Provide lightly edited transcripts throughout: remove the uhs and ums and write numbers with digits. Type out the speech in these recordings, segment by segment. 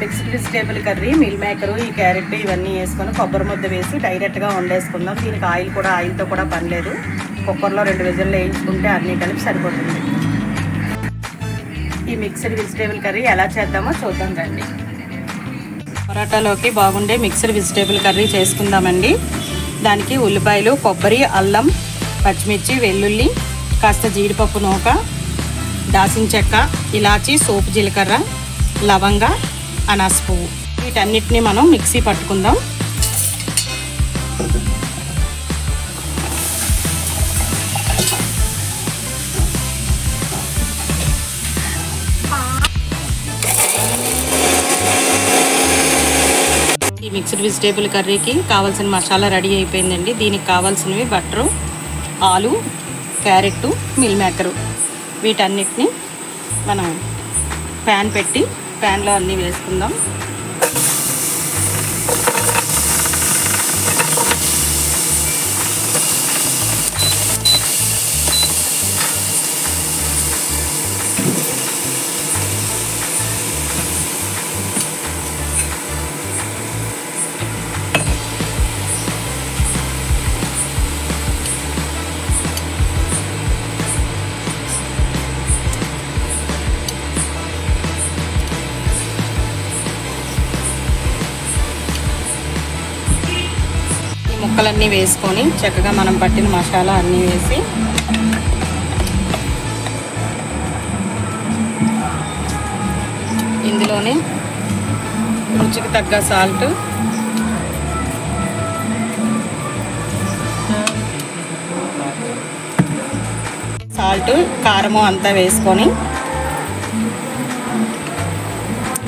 Mixed vegetable curry, meal maker, ఈ carrot ఇవన్నీ వేసుకొని కొబ్బరి ముద్ద వేసి డైరెక్ట్గా వండేసుకుందాం. దీనికి ఆయిల్తో కూడా పని లేదు. కుక్కర్లో 2 విజిల్లు వేయించుకుంటే అన్నీ కలిపి సరిపోతుంది. ఈ మిక్స్డ్ వెజిటేబుల్ కర్రీ ఎలా చేద్దామో చూద్దాం రండి. పరోటాలోకి బాగుండే మిక్స్డ్ వెజిటేబుల్ కర్రీ చేసుకుందామండి. దానికి ఉల్లిపాయలు, కొబ్బరి, అల్లం, పచ్చిమిర్చి, వెల్లుల్లి, కాస్త జీడిపప్పు నూక, దాల్చిన చెక్క, ఇలాచి, సోపు జీలకర్ర, లవంగ, అనాస పువ్వు, వీటన్నిటిని మనం మిక్సీ పట్టుకుందాం. ఈ మిక్స్డ్ వెజిటేబుల్ కర్రీకి కావాల్సిన మసాలా రెడీ అయిపోయిందండి. దీనికి కావాల్సినవి బటరు, ఆలు, క్యారెట్, మిల్ మేకరు, వీటన్నిటిని మనం ప్యాన్ పెట్టి ప్యాన్లో అన్నీ వేసుకుందాం. ముక్కలన్నీ వేసుకొని చక్కగా మనం పట్టిన మసాలా అన్నీ వేసి ఇందులోనే రుచికి తగ్గ సాల్ట్, కారము అంతా వేసుకొని,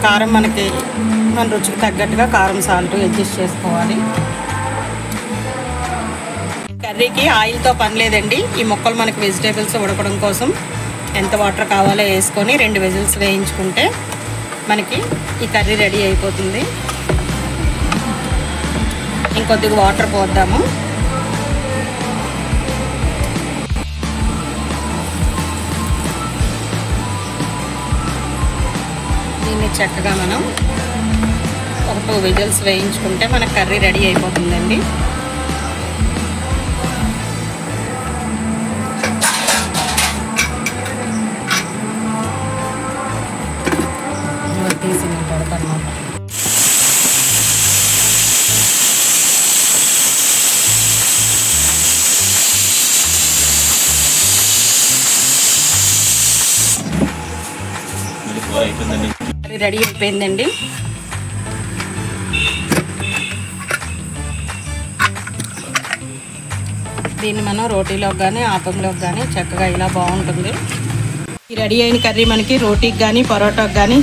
కారం మన రుచికి తగ్గట్టుగా కారం, సాల్ట్ అడ్జస్ట్ చేసుకోవాలి. కర్రీకి ఆయిల్తో పని లేదండి. ఈ ముక్కలు మనకి వెజిటేబుల్స్ ఉడకడం కోసం ఎంత వాటర్ కావాలో వేసుకొని 2 విజిల్స్ వేయించుకుంటే మనకి ఈ కర్రీ రెడీ అయిపోతుంది. ఇంకొద్దిగా వాటర్ పోద్దాము. దీన్ని చక్కగా మనం ఒక 2 విజిల్స్ వేయించుకుంటే మన కర్రీ రెడీ అయిపోతుందండి. తీసి పెడతాను. రెడీ అయిపోయిందండి. దీన్ని మనం రోటీలోకి కానీ ఆపంలోకి కానీ చక్కగా ఇలా బాగుంటుంది. ఈ రెడీ అయిన కర్రీ మనకి రోటీకి కానీ పరోటాకి కానీ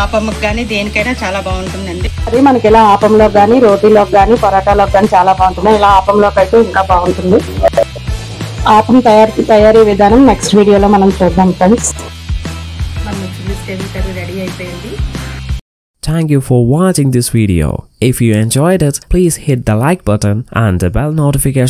ఆపంకి కానీ దేనికైనా చాలా బాగుంటుందండి. అది మనకి ఇలా ఆపంలోకి కానీ రోటీలోకి కానీ పరోటాలోకి కానీ చాలా బాగుంటుంది. ఇలా ఆపంలోకి అయితే ఇంకా బాగుంటుంది. ఆపం తయారీ విధానం నెక్స్ట్ వీడియోలో మనం చూద్దాం ఫ్రెండ్స్. మన మిక్స్డ్ వెజిటేబుల్ కర్రీ రెడీ అయిపోయింది. Thank you for watching this video. If you enjoyed it, please hit the like button and the bell notification